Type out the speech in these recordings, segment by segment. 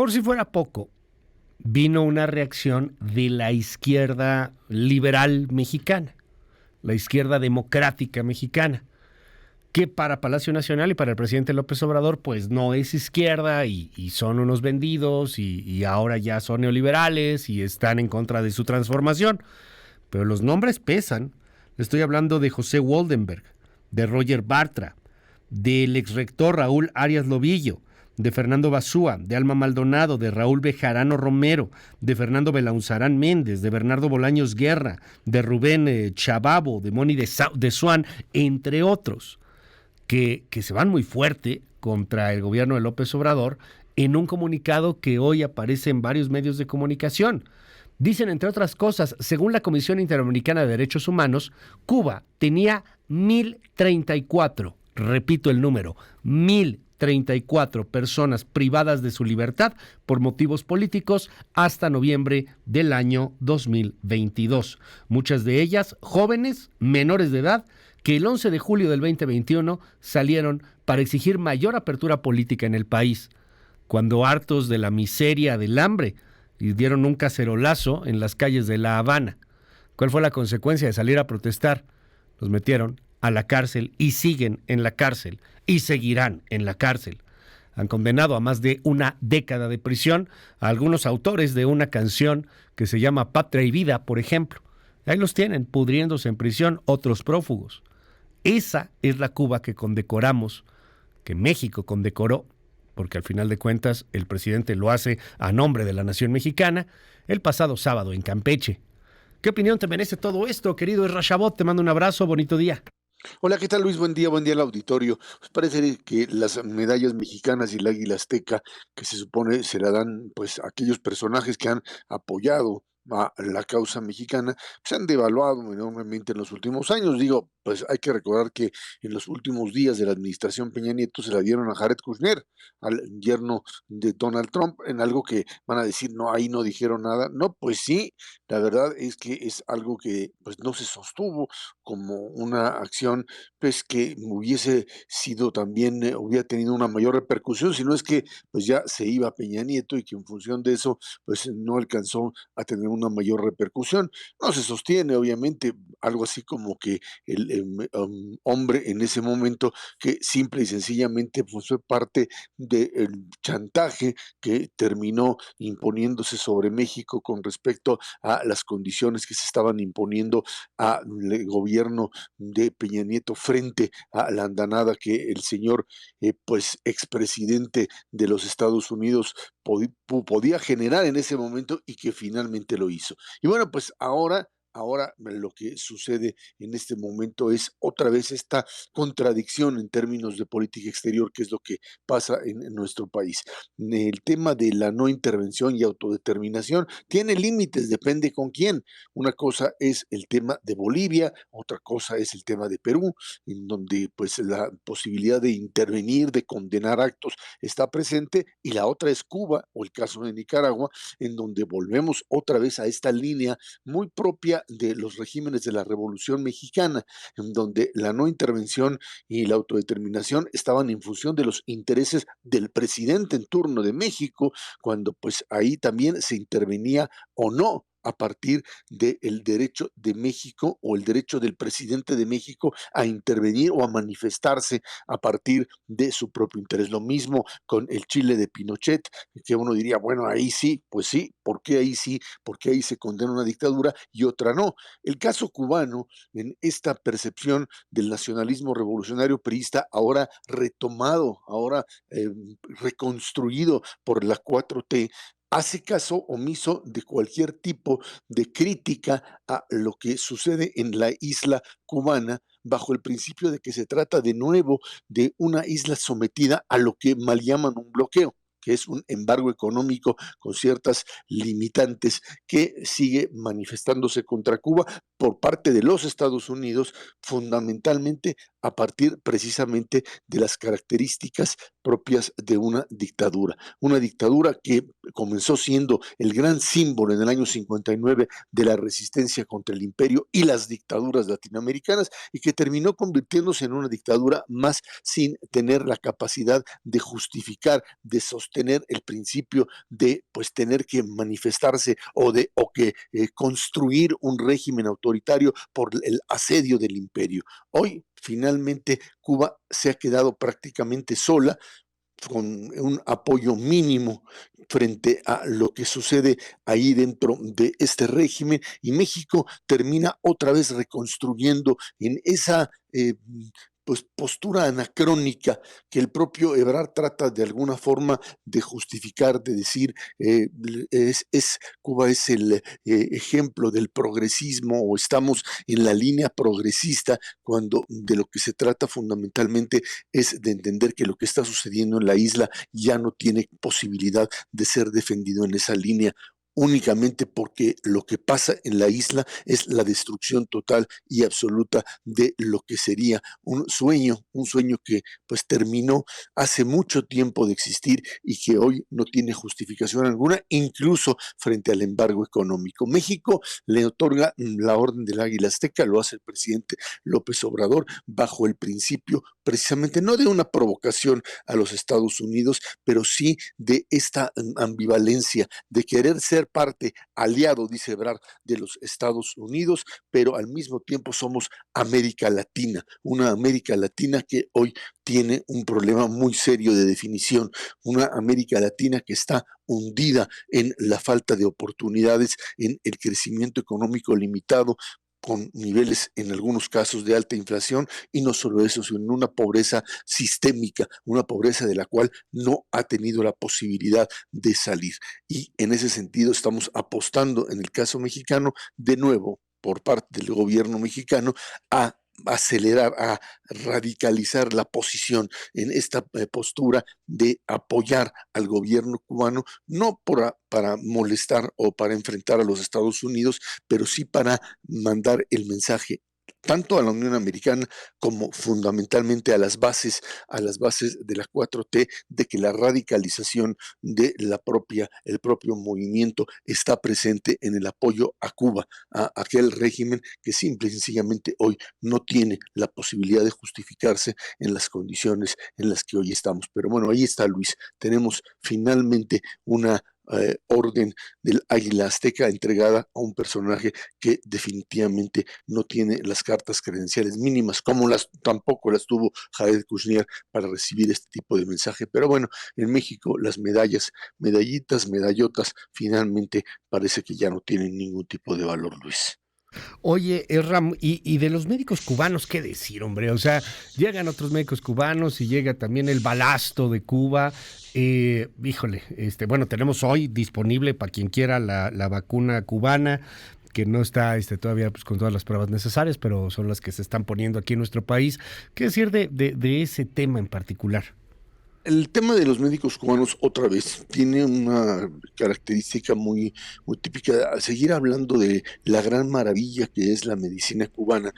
Por si fuera poco, vino una reacción de la izquierda liberal mexicana, la izquierda democrática mexicana, que para Palacio Nacional y para el presidente López Obrador pues no es izquierda y son unos vendidos y ahora ya son neoliberales y están en contra de su transformación. Pero los nombres pesan. Estoy hablando de José Woldenberg, de Roger Bartra, del exrector Raúl Arias Lobillo, de Fernando Basúa, de Alma Maldonado, de Raúl Bejarano Romero, de Fernando Belaunzarán Méndez, de Bernardo Bolaños Guerra, de Rubén Chababo, de Moni de Suán, entre otros, que se van muy fuerte contra el gobierno de López Obrador en un comunicado que hoy aparece en varios medios de comunicación. Dicen, entre otras cosas, según la Comisión Interamericana de Derechos Humanos, Cuba tenía 1,034, repito el número, 1,034 personas privadas de su libertad por motivos políticos hasta noviembre del año 2022. Muchas de ellas jóvenes, menores de edad, que el 11 de julio del 2021 salieron para exigir mayor apertura política en el país, cuando hartos de la miseria, del hambre, y dieron un cacerolazo en las calles de La Habana. ¿Cuál fue la consecuencia de salir a protestar? Los metieron a la cárcel y siguen en la cárcel y seguirán en la cárcel. Han condenado a más de una década de prisión a algunos autores de una canción que se llama Patria y Vida, por ejemplo. Ahí los tienen, pudriéndose en prisión, otros prófugos. Esa es la Cuba que condecoramos, que México condecoró, porque al final de cuentas el presidente lo hace a nombre de la nación mexicana, el pasado sábado en Campeche. ¿Qué opinión te merece todo esto, querido Ezra Shabot? Te mando un abrazo, bonito día. Hola, ¿qué tal, Luis? Buen día al auditorio. Pues parece que las medallas mexicanas y el águila azteca que se supone se la dan pues a aquellos personajes que han apoyado a la causa mexicana, se han devaluado enormemente en los últimos años. Digo, pues hay que recordar que en los últimos días de la administración Peña Nieto se la dieron a Jared Kushner, al yerno de Donald Trump, en algo que van a decir, no, ahí no dijeron nada. No, pues sí, la verdad es que es algo que pues no se sostuvo como una acción pues que hubiese sido también, hubiera tenido una mayor repercusión, si no es que pues ya se iba Peña Nieto y que en función de eso pues no alcanzó a tener una mayor repercusión. No se sostiene, obviamente, algo así como que el hombre en ese momento que simple y sencillamente pues, fue parte del chantaje que terminó imponiéndose sobre México con respecto a las condiciones que se estaban imponiendo al gobierno de Peña Nieto frente a la andanada que el señor, pues, expresidente de los Estados Unidos podía generar en ese momento y que finalmente lo hizo. Y bueno, pues ahora lo que sucede en este momento es otra vez esta contradicción en términos de política exterior, que es lo que pasa en nuestro país. El tema de la no intervención y autodeterminación tiene límites, depende con quién. Una cosa es el tema de Bolivia, otra cosa es el tema de Perú, en donde pues la posibilidad de intervenir, de condenar actos está presente, y la otra es Cuba o el caso de Nicaragua, en donde volvemos otra vez a esta línea muy propia de los regímenes de la Revolución Mexicana, en donde la no intervención y la autodeterminación estaban en función de los intereses del presidente en turno de México, cuando pues ahí también se intervenía o no a partir del derecho de México o el derecho del presidente de México a intervenir o a manifestarse a partir de su propio interés. Lo mismo con el Chile de Pinochet, que uno diría, bueno, ahí sí, pues sí, ¿por qué ahí sí? ¿Por qué ahí se condena una dictadura y otra no? El caso cubano, en esta percepción del nacionalismo revolucionario priista, ahora retomado, ahora reconstruido por la 4T, hace caso omiso de cualquier tipo de crítica a lo que sucede en la isla cubana, bajo el principio de que se trata de nuevo de una isla sometida a lo que mal llaman un bloqueo, que es un embargo económico con ciertas limitantes que sigue manifestándose contra Cuba por parte de los Estados Unidos, fundamentalmente a partir precisamente de las características propias de una dictadura que comenzó siendo el gran símbolo en el año 59 de la resistencia contra el imperio y las dictaduras latinoamericanas, y que terminó convirtiéndose en una dictadura más sin tener la capacidad de justificar, de sostener sostener el principio de pues tener que manifestarse o que construir un régimen autoritario por el asedio del imperio. Hoy finalmente Cuba se ha quedado prácticamente sola, con un apoyo mínimo frente a lo que sucede ahí dentro de este régimen, y México termina otra vez reconstruyendo en esa pues postura anacrónica que el propio Ebrard trata de alguna forma de justificar, de decir Cuba es el ejemplo del progresismo, o estamos en la línea progresista, cuando de lo que se trata fundamentalmente es de entender que lo que está sucediendo en la isla ya no tiene posibilidad de ser defendido en esa línea, únicamente porque lo que pasa en la isla es la destrucción total y absoluta de lo que sería un sueño que pues terminó hace mucho tiempo de existir y que hoy no tiene justificación alguna, incluso frente al embargo económico. México le otorga la Orden del Águila Azteca, lo hace el presidente López Obrador, bajo el principio precisamente no de una provocación a los Estados Unidos, pero sí de esta ambivalencia de querer ser parte, aliado, dice Ebrard, de los Estados Unidos, pero al mismo tiempo somos América Latina, una América Latina que hoy tiene un problema muy serio de definición, una América Latina que está hundida en la falta de oportunidades, en el crecimiento económico limitado, con niveles en algunos casos de alta inflación, y no solo eso, sino una pobreza sistémica, una pobreza de la cual no ha tenido la posibilidad de salir. Y en ese sentido estamos apostando, en el caso mexicano, de nuevo por parte del gobierno mexicano, a acelerar, a radicalizar la posición en esta postura de apoyar al gobierno cubano, no para molestar o para enfrentar a los Estados Unidos, pero sí para mandar el mensaje tanto a la Unión Americana como fundamentalmente a las bases de la 4T, de que la radicalización de el propio movimiento está presente en el apoyo a Cuba, a aquel régimen que simple y sencillamente hoy no tiene la posibilidad de justificarse en las condiciones en las que hoy estamos. Pero bueno, ahí está, Luis, tenemos finalmente una orden del Águila Azteca entregada a un personaje que definitivamente no tiene las cartas credenciales mínimas, como tampoco las tuvo Jared Kushner para recibir este tipo de mensaje. Pero bueno, en México las medallitas, medallotas, finalmente parece que ya no tienen ningún tipo de valor, Luis. Oye, Ram, y de los médicos cubanos, ¿qué decir, hombre? O sea, llegan otros médicos cubanos y llega también el balasto de Cuba. Híjole, bueno, tenemos hoy disponible para quien quiera la vacuna cubana, que no está todavía pues, con todas las pruebas necesarias, pero son las que se están poniendo aquí en nuestro país. ¿Qué decir de ese tema en particular? El tema de los médicos cubanos, otra vez, tiene una característica muy típica. Seguir hablando de la gran maravilla que es la medicina cubana,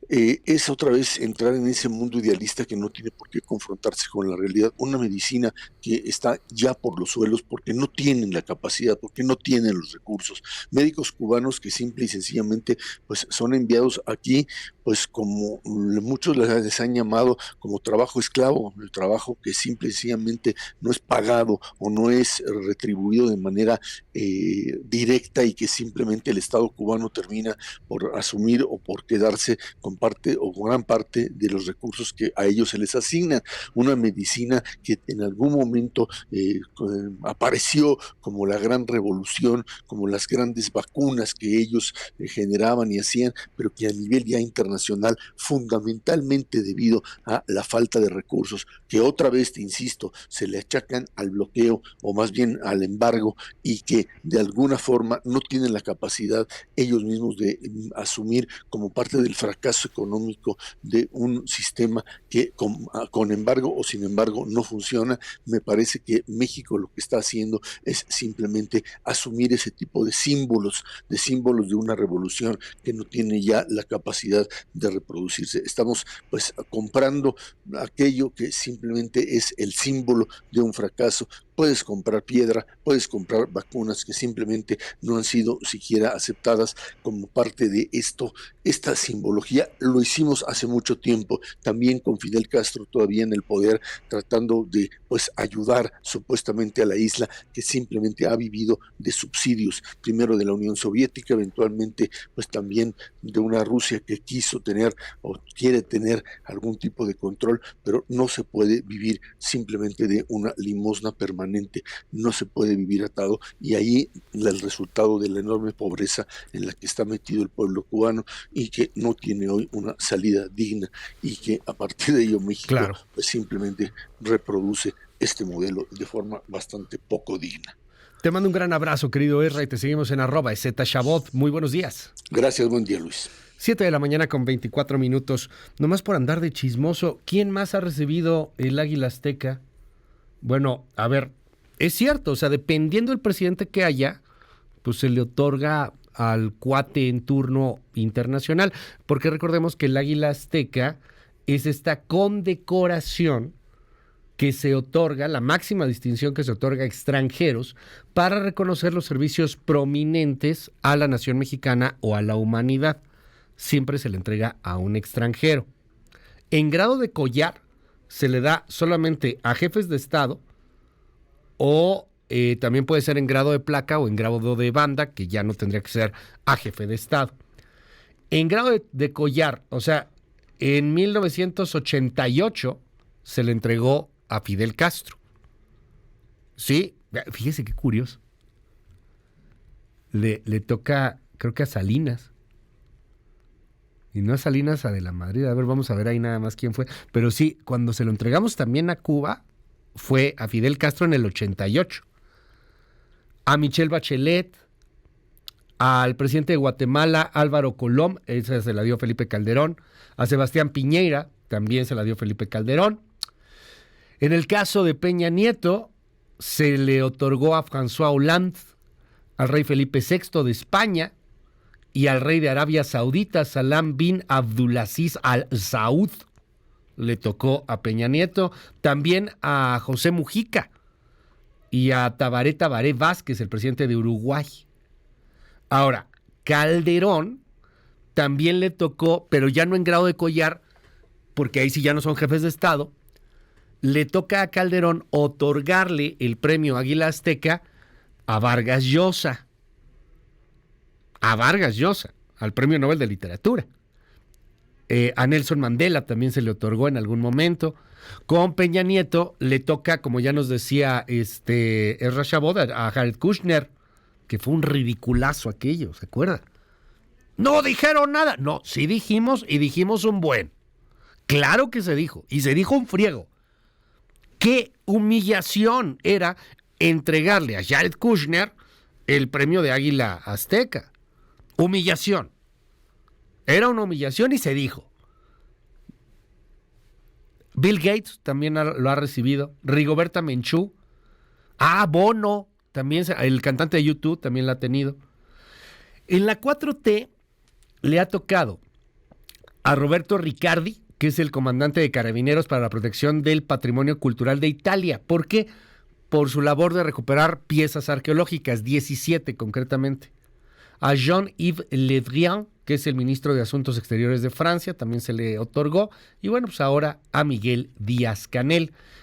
es otra vez entrar en ese mundo idealista que no tiene por qué confrontarse con la realidad. Una medicina que está ya por los suelos porque no tienen la capacidad, porque no tienen los recursos. Médicos cubanos que simple y sencillamente pues, son enviados aquí, pues como muchos les han llamado, como trabajo esclavo, el trabajo que simple y sencillamente no es pagado o no es retribuido de manera directa, y que simplemente el Estado cubano termina por asumir o por quedarse con parte o gran parte de los recursos que a ellos se les asignan. Una medicina que en algún momento apareció como la gran revolución, como las grandes vacunas que ellos generaban y hacían, pero que a nivel ya internacional, fundamentalmente debido a la falta de recursos, que otra vez, te insisto, se le achacan al bloqueo o más bien al embargo, y que de alguna forma no tienen la capacidad ellos mismos de asumir como parte del fracaso económico de un sistema que con embargo o sin embargo no funciona. Me parece que México lo que está haciendo es simplemente asumir ese tipo de símbolos de una revolución que no tiene ya la capacidad de reproducirse. Estamos pues comprando aquello que simplemente es el símbolo de un fracaso, puedes comprar piedra, puedes comprar vacunas que simplemente no han sido siquiera aceptadas como parte de esta simbología. Lo hicimos hace mucho tiempo, también con Fidel Castro todavía en el poder, tratando de pues ayudar supuestamente a la isla que simplemente ha vivido de subsidios, primero de la Unión Soviética, eventualmente pues también de una Rusia que quiso tener o quiere tener algún tipo de control, pero no se puede vivir simplemente de una limosna permanente, no se puede vivir atado, y ahí el resultado de la enorme pobreza en la que está metido el pueblo cubano y que no tiene hoy una salida digna, y que a partir de ello México pues simplemente reproduce este modelo de forma bastante poco digna. Te mando un gran abrazo, querido Ezra, y te seguimos en @ZShabot. Muy buenos días. Gracias, buen día, Luis. 7 de la mañana con 24 minutos. Nomás por andar de chismoso, ¿quién más ha recibido el Águila Azteca? Bueno, a ver, es cierto, o sea, dependiendo del presidente que haya, pues se le otorga al cuate en turno internacional, porque recordemos que el Águila Azteca es esta condecoración que se otorga, la máxima distinción que se otorga a extranjeros para reconocer los servicios prominentes a la nación mexicana o a la humanidad. Siempre se le entrega a un extranjero. En grado de collar se le da solamente a jefes de Estado, o también puede ser en grado de placa o en grado de banda, que ya no tendría que ser a jefe de Estado. En grado de collar, o sea, en 1988 se le entregó a Fidel Castro. Sí, fíjese qué curioso. Le toca, creo que a Salinas. Y no a Salinas, a de la Madrid. A ver, vamos a ver ahí nada más quién fue. Pero sí, cuando se lo entregamos también a Cuba, fue a Fidel Castro en el 88. A Michelle Bachelet, al presidente de Guatemala, Álvaro Colom, esa se la dio Felipe Calderón. A Sebastián Piñera, también se la dio Felipe Calderón. En el caso de Peña Nieto, se le otorgó a François Hollande, al rey Felipe VI de España y al rey de Arabia Saudita, Salam bin Abdulaziz Al Saud. Le tocó a Peña Nieto, también a José Mujica y a Tabaré Vázquez, el presidente de Uruguay. Ahora, Calderón también le tocó, pero ya no en grado de collar, porque ahí sí ya no son jefes de Estado. Le toca a Calderón otorgarle el premio Águila Azteca a Vargas Llosa. A Vargas Llosa, al Premio Nobel de Literatura. A Nelson Mandela también se le otorgó en algún momento. Con Peña Nieto le toca, como ya nos decía Ezra Shabot, a Jared Kushner, que fue un ridiculazo aquello, ¿se acuerda? No dijeron nada. No, sí dijimos, y dijimos un buen. Claro que se dijo, y se dijo un friego. Qué humillación era entregarle a Jared Kushner el premio de Águila Azteca. Humillación. Era una humillación y se dijo. Bill Gates también lo ha recibido. Rigoberta Menchú. Bono, también, el cantante de YouTube, también la ha tenido. En la 4T le ha tocado a Roberto Riccardi, que es el comandante de Carabineros para la protección del patrimonio cultural de Italia. ¿Por qué? Por su labor de recuperar piezas arqueológicas, 17 concretamente. A Jean-Yves Le Drian, que es el ministro de Asuntos Exteriores de Francia, también se le otorgó. Y bueno, pues ahora a Miguel Díaz-Canel,